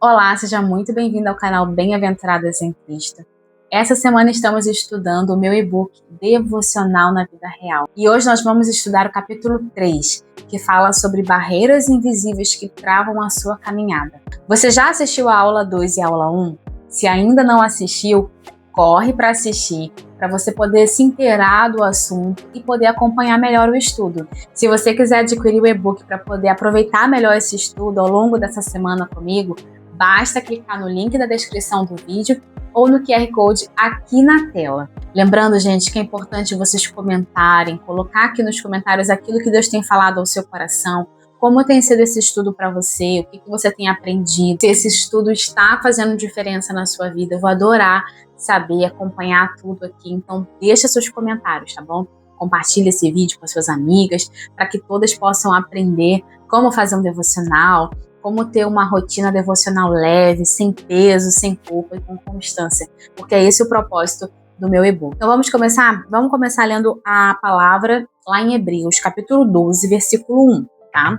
Olá, seja muito bem-vindo ao canal Bem-Aventuradas em Cristo. Essa semana estamos estudando o meu e-book Devocional na Vida Real. E hoje nós vamos estudar o capítulo 3, que fala sobre barreiras invisíveis que travam a sua caminhada. Você já assistiu a aula 2 e a aula 1? Se ainda não assistiu, corre para assistir, para você poder se inteirar do assunto e poder acompanhar melhor o estudo. Se você quiser adquirir o e-book para poder aproveitar melhor esse estudo ao longo dessa semana comigo, basta clicar no link da descrição do vídeo ou no QR Code aqui na tela. Lembrando, gente, que é importante vocês comentarem, colocar aqui nos comentários aquilo que Deus tem falado ao seu coração, como tem sido esse estudo para você, o que você tem aprendido, se esse estudo está fazendo diferença na sua vida. Eu vou adorar saber, acompanhar tudo aqui, então deixa seus comentários, tá bom? Compartilhe esse vídeo com as suas amigas, para que todas possam aprender como fazer um devocional, como ter uma rotina devocional leve, sem peso, sem culpa e com constância, porque é esse o propósito do meu e-book. Então vamos começar? Vamos começar lendo a palavra lá em Hebreus, capítulo 12, versículo 1, tá?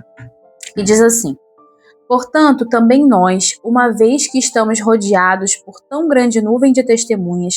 E diz assim: portanto, também nós, uma vez que estamos rodeados por tão grande nuvem de testemunhas,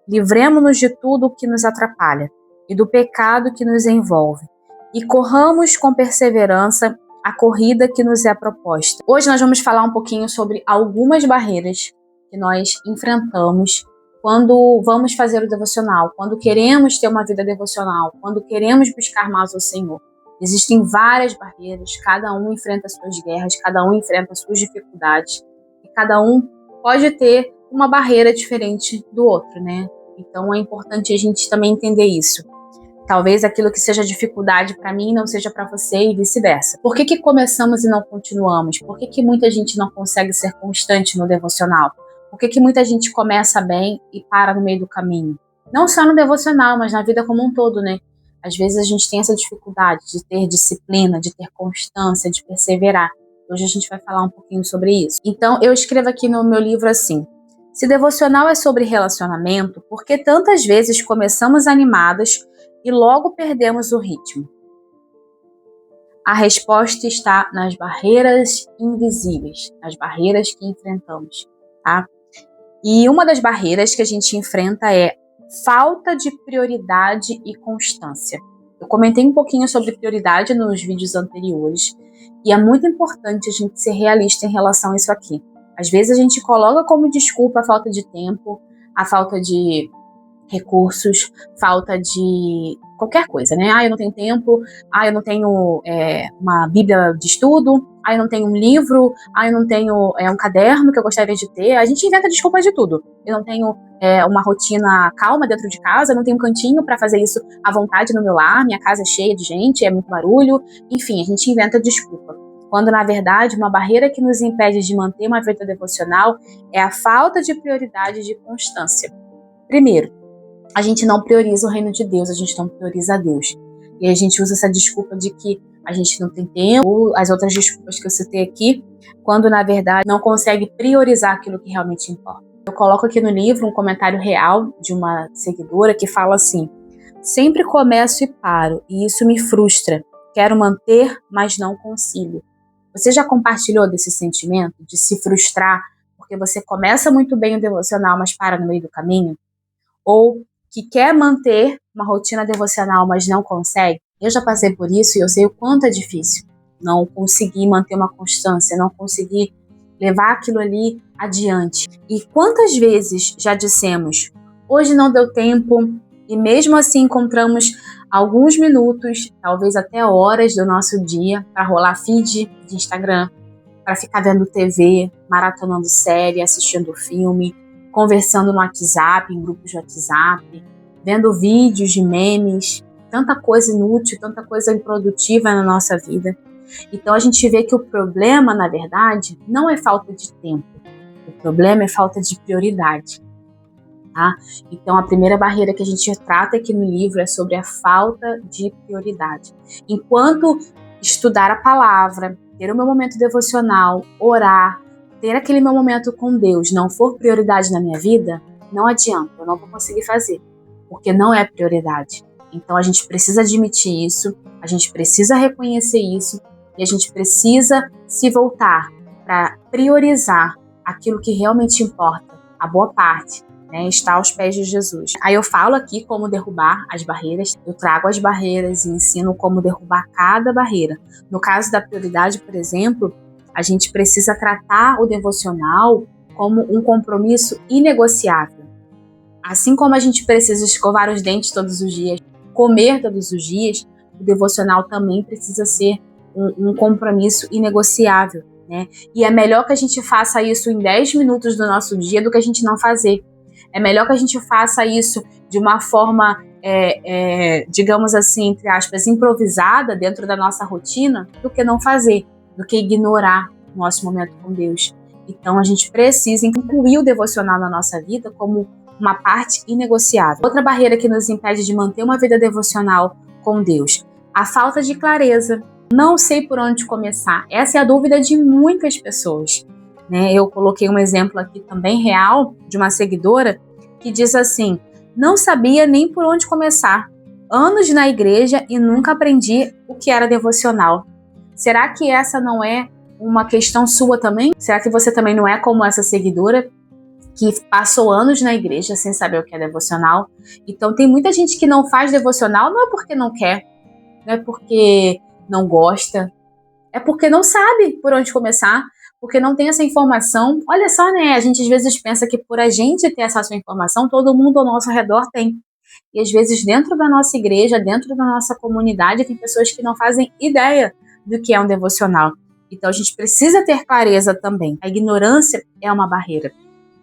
livremo-nos de tudo o que nos atrapalha e do pecado que nos envolve, e corramos com perseverança a corrida que nos é proposta. Hoje nós vamos falar um pouquinho sobre algumas barreiras que nós enfrentamos quando vamos fazer o devocional, quando queremos ter uma vida devocional, quando queremos buscar mais o Senhor. Existem várias barreiras, cada um enfrenta suas guerras, cada um enfrenta suas dificuldades, e cada um pode ter uma barreira diferente do outro, né? Então é importante a gente também entender isso. Talvez aquilo que seja dificuldade para mim não seja para você e vice-versa. Por que começamos e não continuamos? Por que muita gente não consegue ser constante no devocional? Por que muita gente começa bem e para no meio do caminho? Não só no devocional, mas na vida como um todo, né? Às vezes a gente tem essa dificuldade de ter disciplina, de ter constância, de perseverar. Hoje a gente vai falar um pouquinho sobre isso. Então eu escrevo aqui no meu livro assim: se devocional é sobre relacionamento, por que tantas vezes começamos animadas e logo perdemos o ritmo? A resposta está nas barreiras invisíveis, nas barreiras que enfrentamos, tá? E uma das barreiras que a gente enfrenta é falta de prioridade e constância. Eu comentei um pouquinho sobre prioridade nos vídeos anteriores, e é muito importante a gente ser realista em relação a isso aqui. Às vezes a gente coloca como desculpa a falta de tempo, a falta de recursos, falta de qualquer coisa, né? Eu não tenho tempo, eu não tenho uma bíblia de estudo, eu não tenho um livro, eu não tenho um caderno que eu gostaria de ter. A gente inventa desculpas de tudo. Eu não tenho uma rotina calma dentro de casa, eu não tenho um cantinho para fazer isso à vontade no meu lar, minha casa é cheia de gente, é muito barulho. Enfim, a gente inventa desculpa. Quando, na verdade, uma barreira que nos impede de manter uma vida devocional é a falta de prioridade e de constância. Primeiro, a gente não prioriza o reino de Deus, a gente não prioriza a Deus. E a gente usa essa desculpa de que a gente não tem tempo, ou as outras desculpas que eu citei aqui, quando na verdade não consegue priorizar aquilo que realmente importa. Eu coloco aqui no livro um comentário real de uma seguidora que fala assim: sempre começo e paro, e isso me frustra. Quero manter, mas não consigo. Você já compartilhou desse sentimento de se frustrar porque você começa muito bem o devocional, mas para no meio do caminho? Ou que quer manter uma rotina devocional, mas não consegue? Eu já passei por isso e eu sei o quanto é difícil não conseguir manter uma constância, não conseguir levar aquilo ali adiante. E quantas vezes já dissemos: hoje não deu tempo, e mesmo assim encontramos alguns minutos, talvez até horas do nosso dia para rolar feed de Instagram, para ficar vendo TV, maratonando série, assistindo filme, conversando no WhatsApp, em grupos de WhatsApp, vendo vídeos de memes, tanta coisa inútil, tanta coisa improdutiva na nossa vida. Então a gente vê que o problema, na verdade, não é falta de tempo. O problema é falta de prioridade. Tá? Então a primeira barreira que a gente trata aqui no livro é sobre a falta de prioridade. Enquanto estudar a palavra, ter o meu momento devocional, orar, ter aquele meu momento com Deus não for prioridade na minha vida, não adianta, eu não vou conseguir fazer, porque não é prioridade. Então a gente precisa admitir isso, a gente precisa reconhecer isso, e a gente precisa se voltar para priorizar aquilo que realmente importa, a boa parte, né, está aos pés de Jesus. Aí eu falo aqui como derrubar as barreiras, eu trago as barreiras e ensino como derrubar cada barreira. No caso da prioridade, por exemplo, a gente precisa tratar o devocional como um compromisso inegociável. Assim como a gente precisa escovar os dentes todos os dias, comer todos os dias, o devocional também precisa ser um compromisso inegociável, né? E é melhor que a gente faça isso em 10 minutos do nosso dia do que a gente não fazer. É melhor que a gente faça isso de uma forma, digamos assim, entre aspas, improvisada dentro da nossa rotina, do que não fazer, do que ignorar o nosso momento com Deus. Então a gente precisa incluir o devocional na nossa vida como uma parte inegociável. Outra barreira que nos impede de manter uma vida devocional com Deus, a falta de clareza. Não sei por onde começar. Essa é a dúvida de muitas pessoas, né? Eu coloquei um exemplo aqui também real de uma seguidora que diz assim: não sabia nem por onde começar. Anos na igreja e nunca aprendi o que era devocional. Será que essa não é uma questão sua também? Será que você também não é como essa seguidora que passou anos na igreja sem saber o que é devocional? Então tem muita gente que não faz devocional, não é porque não quer, não é porque não gosta, é porque não sabe por onde começar, porque não tem essa informação. Olha só, né? A gente às vezes pensa que por a gente ter acesso à informação, todo mundo ao nosso redor tem. E às vezes dentro da nossa igreja, dentro da nossa comunidade, tem pessoas que não fazem ideia do que é um devocional. Então a gente precisa ter clareza também. A ignorância é uma barreira.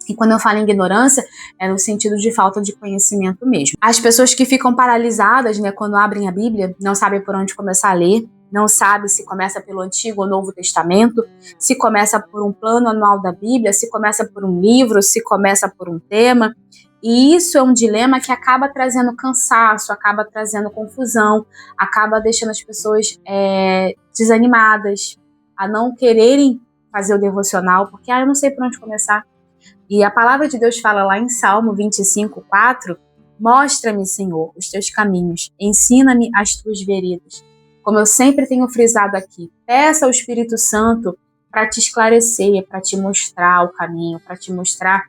E quando eu falo em ignorância, é no sentido de falta de conhecimento mesmo. As pessoas que ficam paralisadas, né, quando abrem a Bíblia, não sabem por onde começar a ler, não sabe se começa pelo Antigo ou Novo Testamento, se começa por um plano anual da Bíblia, se começa por um livro, se começa por um tema. E isso é um dilema que acaba trazendo cansaço, acaba trazendo confusão, acaba deixando as pessoas desanimadas, a não quererem fazer o devocional, porque eu não sei por onde começar. E a palavra de Deus fala lá em Salmo 25:4, mostra-me, Senhor, os teus caminhos, ensina-me as tuas veredas. Como eu sempre tenho frisado aqui, peça ao Espírito Santo para te esclarecer, para te mostrar o caminho, para te mostrar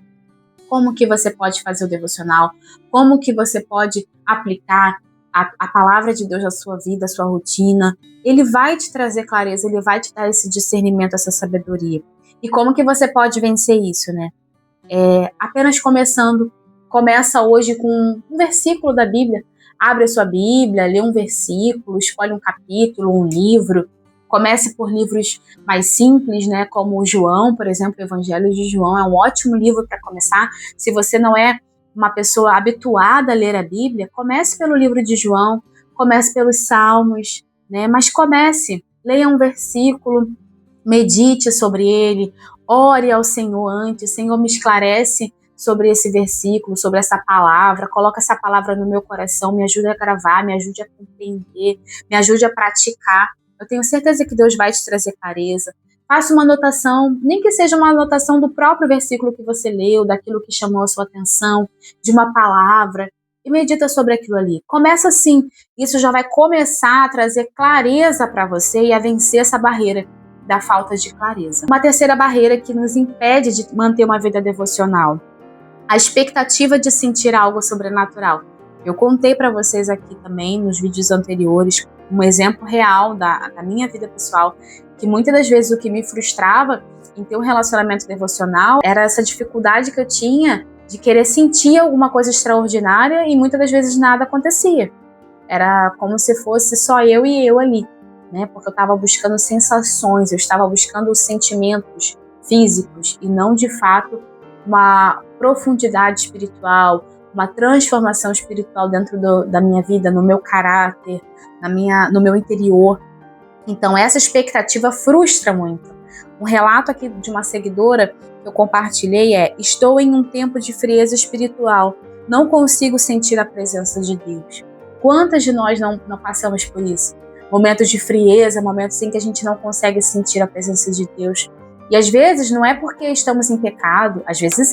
como que você pode fazer o devocional, como que você pode aplicar a palavra de Deus na sua vida, à sua rotina. Ele vai te trazer clareza, ele vai te dar esse discernimento, essa sabedoria. E como que você pode vencer isso, né? Apenas começa hoje com um versículo da Bíblia. Abre a sua Bíblia, lê um versículo, escolhe um capítulo, um livro. Comece por livros mais simples, né, como o João, por exemplo, o Evangelho de João é um ótimo livro para começar. Se você não é uma pessoa habituada a ler a Bíblia, comece pelo livro de João, comece pelos Salmos, né, mas comece, leia um versículo, medite sobre ele, ore ao Senhor antes. Senhor, me esclarece sobre esse versículo, sobre essa palavra, coloca essa palavra no meu coração, me ajude a gravar, me ajude a compreender, me ajude a praticar. Eu tenho certeza que Deus vai te trazer clareza. Faça uma anotação, nem que seja uma anotação do próprio versículo que você leu, daquilo que chamou a sua atenção, de uma palavra, e medita sobre aquilo ali. Começa assim, isso já vai começar a trazer clareza para você e a vencer essa barreira da falta de clareza. Uma terceira barreira que nos impede de manter uma vida devocional, a expectativa de sentir algo sobrenatural. Eu contei para vocês aqui também, nos vídeos anteriores, um exemplo real da minha vida pessoal, que muitas das vezes o que me frustrava em ter um relacionamento devocional era essa dificuldade que eu tinha de querer sentir alguma coisa extraordinária e muitas das vezes nada acontecia. Era como se fosse só eu e eu ali, né? Porque eu estava buscando sensações, eu estava buscando sentimentos físicos e não, de fato, uma profundidade espiritual, uma transformação espiritual dentro da minha vida, no meu caráter, no meu interior. Então essa expectativa frustra muito. Um relato aqui de uma seguidora que eu compartilhei estou em um tempo de frieza espiritual, não consigo sentir a presença de Deus. Quantas de nós não passamos por isso? Momentos de frieza, momentos em que a gente não consegue sentir a presença de Deus. E às vezes não é porque estamos em pecado, às vezes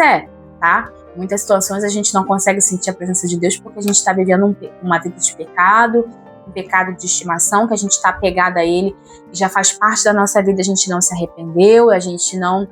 tá? Em muitas situações a gente não consegue sentir a presença de Deus porque a gente está vivendo uma vida de pecado, um pecado de estimação, que a gente está apegado a ele e já faz parte da nossa vida, a gente não se arrependeu, a gente não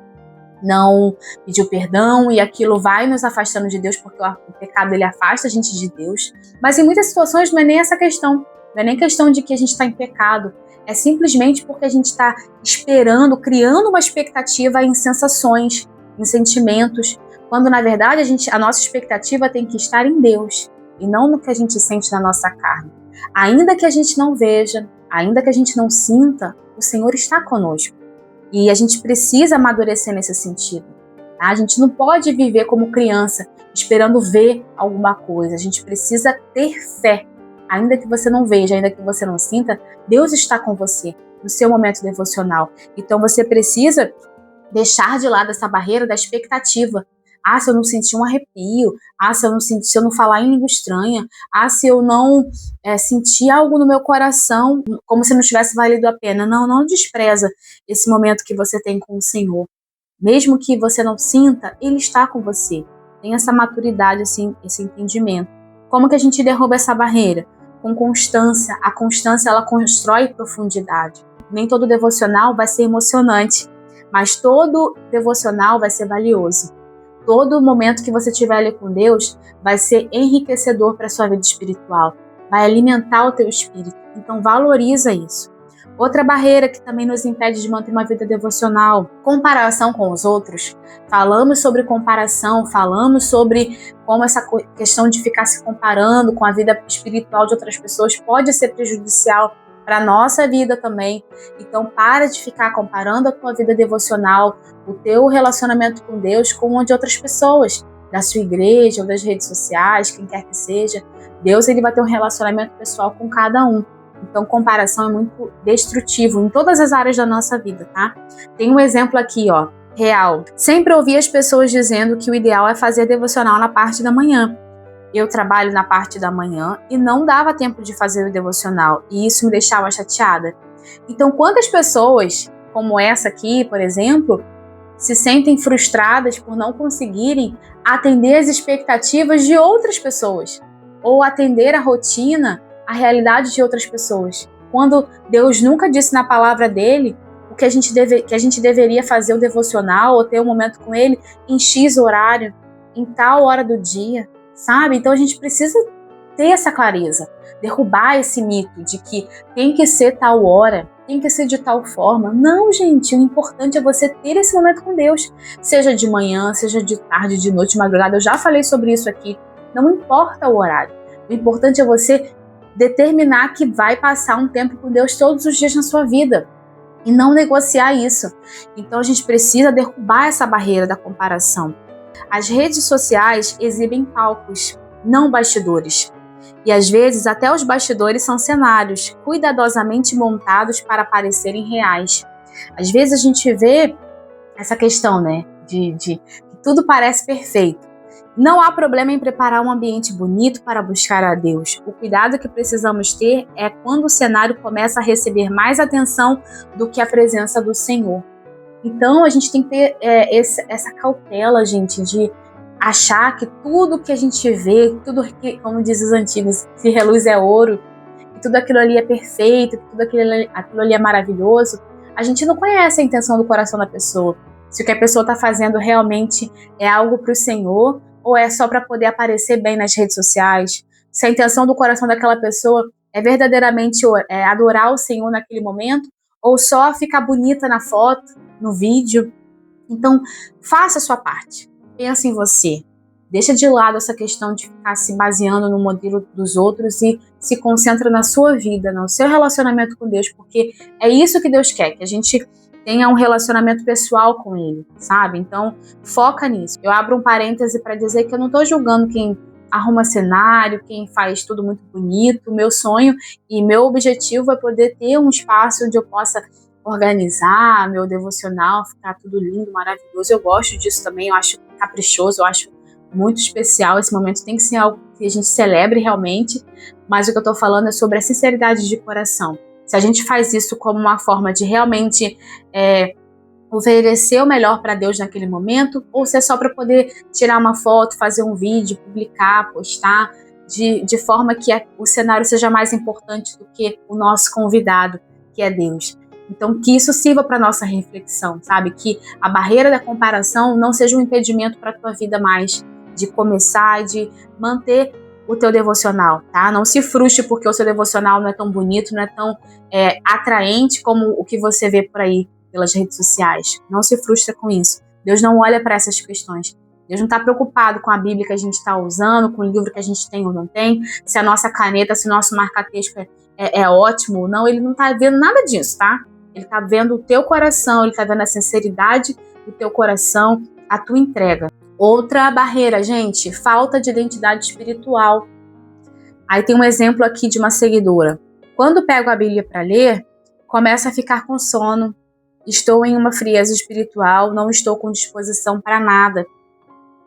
não pediu perdão e aquilo vai nos afastando de Deus, porque o pecado ele afasta a gente de Deus. Mas em muitas situações não é nem essa questão, não é nem questão de que a gente está em pecado, é simplesmente porque a gente está esperando, criando uma expectativa em sensações, em sentimentos, quando na verdade a nossa expectativa tem que estar em Deus e não no que a gente sente na nossa carne. Ainda que a gente não veja, ainda que a gente não sinta, o Senhor está conosco. E a gente precisa amadurecer nesse sentido. Tá? A gente não pode viver como criança, esperando ver alguma coisa. A gente precisa ter fé. Ainda que você não veja, ainda que você não sinta, Deus está com você no seu momento devocional. Então você precisa deixar de lado essa barreira da expectativa. Ah, se eu não sentir um arrepio. Ah, se eu não falar em língua estranha. Ah, se eu não sentir algo no meu coração, como se não tivesse valido a pena. Não, não despreza esse momento que você tem com o Senhor. Mesmo que você não sinta, Ele está com você. Tem essa maturidade, assim, esse entendimento. Como que a gente derruba essa barreira? Com constância. A constância, ela constrói profundidade. Nem todo devocional vai ser emocionante, mas todo devocional vai ser valioso. Todo momento que você estiver ali com Deus vai ser enriquecedor para a sua vida espiritual, vai alimentar o teu espírito. Então valoriza isso. Outra barreira que também nos impede de manter uma vida devocional, comparação com os outros. Falamos sobre comparação, falamos sobre como essa questão de ficar se comparando com a vida espiritual de outras pessoas pode ser prejudicial para a nossa vida também. Então para de ficar comparando a tua vida devocional, o teu relacionamento com Deus com o de outras pessoas, da sua igreja ou das redes sociais, quem quer que seja. Deus ele vai ter um relacionamento pessoal com cada um. Então comparação é muito destrutivo em todas as áreas da nossa vida, tá? Tem um exemplo aqui, ó, real. Sempre ouvi as pessoas dizendo que o ideal é fazer devocional na parte da manhã. Eu trabalho na parte da manhã e não dava tempo de fazer o devocional, e isso me deixava chateada. Então, quantas pessoas, como essa aqui, por exemplo, se sentem frustradas por não conseguirem atender as expectativas de outras pessoas, ou atender a rotina, a realidade de outras pessoas, quando Deus nunca disse na palavra dele o que a gente deveria fazer o devocional, ou ter um momento com ele em X horário, em tal hora do dia, sabe? Então a gente precisa ter essa clareza, derrubar esse mito de que tem que ser tal hora, tem que ser de tal forma. Não, gente, o importante é você ter esse momento com Deus, seja de manhã, seja de tarde, de noite, de madrugada. Eu já falei sobre isso aqui, não importa o horário. O importante é você determinar que vai passar um tempo com Deus todos os dias na sua vida e não negociar isso. Então a gente precisa derrubar essa barreira da comparação. As redes sociais exibem palcos, não bastidores. E às vezes até os bastidores são cenários cuidadosamente montados para parecerem reais. Às vezes a gente vê essa questão, né, de que tudo parece perfeito. Não há problema em preparar um ambiente bonito para buscar a Deus. O cuidado que precisamos ter é quando o cenário começa a receber mais atenção do que a presença do Senhor. Então a gente tem que ter essa cautela, gente, de achar que tudo que a gente vê, tudo que, como diz os antigos, se reluz é ouro, que tudo aquilo ali é perfeito, que tudo aquilo ali é maravilhoso. A gente não conhece a intenção do coração da pessoa. Se o que a pessoa está fazendo realmente é algo para o Senhor, ou é só para poder aparecer bem nas redes sociais. Se a intenção do coração daquela pessoa é verdadeiramente adorar o Senhor naquele momento, ou só ficar bonita na foto, no vídeo. Então, faça a sua parte. Pensa em você. Deixa de lado essa questão de ficar se baseando no modelo dos outros e se concentra na sua vida, no seu relacionamento com Deus, porque é isso que Deus quer, que a gente tenha um relacionamento pessoal com Ele, sabe? Então, foca nisso. Eu abro um parêntese para dizer que eu não estou julgando quem arruma cenário, quem faz tudo muito bonito. Meu sonho e meu objetivo é poder ter um espaço onde eu possa organizar meu devocional, ficar tudo lindo, maravilhoso. Eu gosto disso também, eu acho caprichoso, eu acho muito especial. Esse momento tem que ser algo que a gente celebre realmente, mas o que eu estou falando é sobre a sinceridade de coração. Se a gente faz isso como uma forma de realmente oferecer o melhor para Deus naquele momento, ou se é só para poder tirar uma foto, fazer um vídeo, publicar, postar, de forma que o cenário seja mais importante do que o nosso convidado, que é Deus. Então, que isso sirva para nossa reflexão, sabe? Que a barreira da comparação não seja um impedimento para a tua vida mais, de começar e de manter o teu devocional, tá? Não se frustre porque o seu devocional não é tão bonito, não é tão atraente como o que você vê por aí pelas redes sociais. Não se frustre com isso. Deus não olha para essas questões. Deus não está preocupado com a Bíblia que a gente está usando, com o livro que a gente tem ou não tem, se a nossa caneta, se o nosso marca-texto é ótimo ou não. Ele não está vendo nada disso, tá? Ele está vendo o teu coração, ele está vendo a sinceridade do teu coração, a tua entrega. Outra barreira, gente, falta de identidade espiritual. Aí tem um exemplo aqui de uma seguidora. Quando pego a Bíblia para ler, começo a ficar com sono. Estou em uma frieza espiritual, não estou com disposição para nada.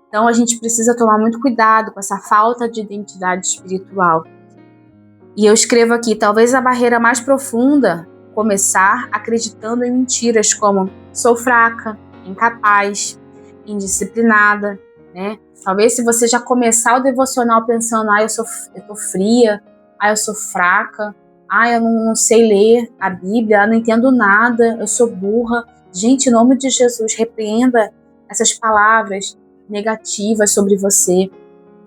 Então a gente precisa tomar muito cuidado com essa falta de identidade espiritual. E eu escrevo aqui, talvez a barreira mais profunda, começar acreditando em mentiras como sou fraca, incapaz, indisciplinada, né? Talvez se você já começar o devocional pensando, eu tô fria, eu sou fraca, eu não sei ler a Bíblia, eu não entendo nada, eu sou burra. Gente, em nome de Jesus, repreenda essas palavras negativas sobre você.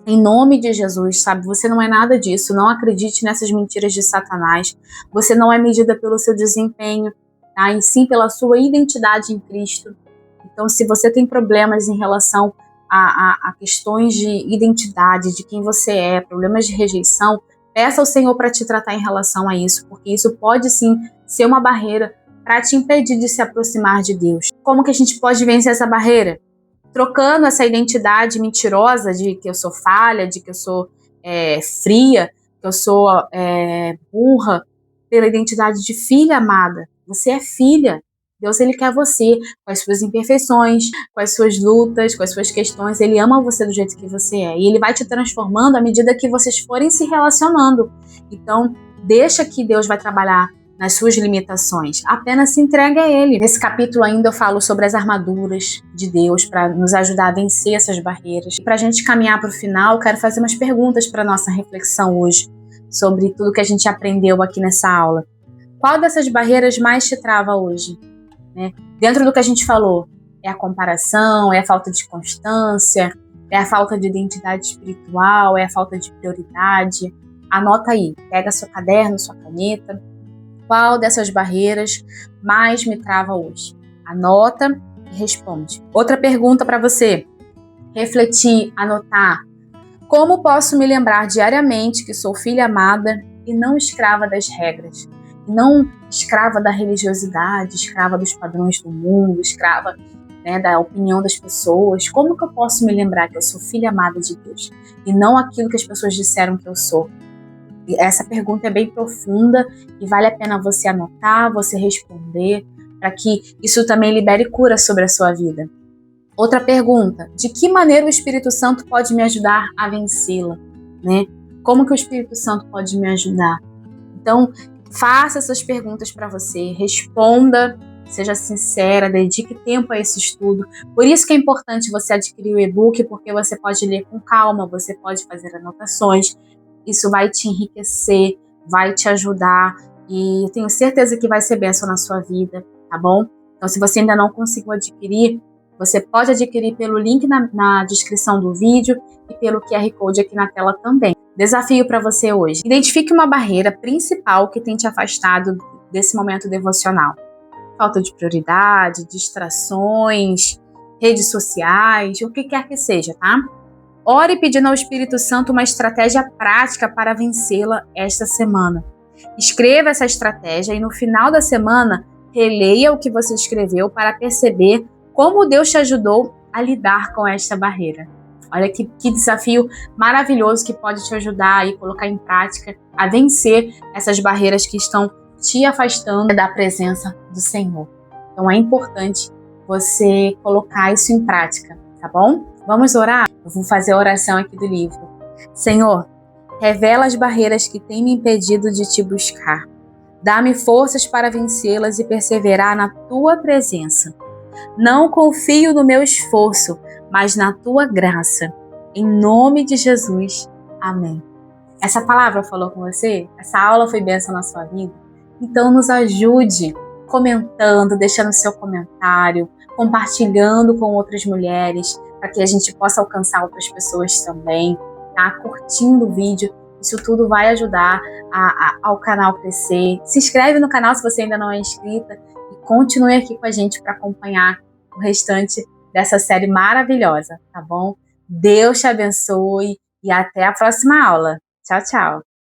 Em nome de Jesus, sabe? Você não é nada disso. Não acredite nessas mentiras de Satanás. Você não é medida pelo seu desempenho, tá? E sim pela sua identidade em Cristo. Então, se você tem problemas em relação a questões de identidade, de quem você é, problemas de rejeição, peça ao Senhor para te tratar em relação a isso, porque isso pode sim ser uma barreira para te impedir de se aproximar de Deus. Como que a gente pode vencer essa barreira? Trocando essa identidade mentirosa de que eu sou falha, de que eu sou fria, que eu sou burra, pela identidade de filha amada. Você é filha. Deus, ele quer você com as suas imperfeições, com as suas lutas, com as suas questões. Ele ama você do jeito que você é. E ele vai te transformando à medida que vocês forem se relacionando. Então, deixa que Deus vai trabalhar nas suas limitações. Apenas se entregue a Ele. Nesse capítulo ainda eu falo sobre as armaduras de Deus para nos ajudar a vencer essas barreiras. Para a gente caminhar para o final, eu quero fazer umas perguntas para a nossa reflexão hoje sobre tudo que a gente aprendeu aqui nessa aula. Qual dessas barreiras mais te trava hoje? Né? Dentro do que a gente falou, é a comparação, é a falta de constância, é a falta de identidade espiritual, é a falta de prioridade. Anota aí, pega seu caderno, sua caneta. Qual dessas barreiras mais me trava hoje? Anota e responde. Outra pergunta para você. Refletir, anotar. Como posso me lembrar diariamente que sou filha amada e não escrava das regras? Não escrava da religiosidade, escrava dos padrões do mundo, escrava, da opinião das pessoas. Como que eu posso me lembrar que eu sou filha amada de Deus e não aquilo que as pessoas disseram que eu sou? E essa pergunta é bem profunda e vale a pena você anotar, você responder, para que isso também libere cura sobre a sua vida. Outra pergunta, de que maneira o Espírito Santo pode me ajudar a vencê-la? Né? Como que o Espírito Santo pode me ajudar? Então, faça essas perguntas para você, responda, seja sincera, dedique tempo a esse estudo. Por isso que é importante você adquirir o e-book, porque você pode ler com calma, você pode fazer anotações. Isso vai te enriquecer, vai te ajudar e eu tenho certeza que vai ser bênção na sua vida, tá bom? Então, se você ainda não conseguiu adquirir, você pode adquirir pelo link na descrição do vídeo e pelo QR Code aqui na tela também. Desafio para você hoje. Identifique uma barreira principal que tem te afastado desse momento devocional. Falta de prioridade, distrações, redes sociais, o que quer que seja, tá? Ore pedindo ao Espírito Santo uma estratégia prática para vencê-la esta semana. Escreva essa estratégia e no final da semana, releia o que você escreveu para perceber como Deus te ajudou a lidar com esta barreira. Olha que desafio maravilhoso que pode te ajudar e colocar em prática a vencer essas barreiras que estão te afastando da presença do Senhor. Então é importante você colocar isso em prática, tá bom? Vamos orar? Eu vou fazer a oração aqui do livro. Senhor, revela as barreiras que têm me impedido de te buscar. Dá-me forças para vencê-las e perseverar na tua presença. Não confio no meu esforço, mas na tua graça. Em nome de Jesus. Amém. Essa palavra falou com você? Essa aula foi bênção na sua vida? Então nos ajude comentando, deixando seu comentário, compartilhando com outras mulheres, para que a gente possa alcançar outras pessoas também, tá? Curtindo o vídeo, isso tudo vai ajudar ao canal crescer. Se inscreve no canal se você ainda não é inscrita e continue aqui com a gente para acompanhar o restante dessa série maravilhosa, tá bom? Deus te abençoe e até a próxima aula. Tchau, tchau!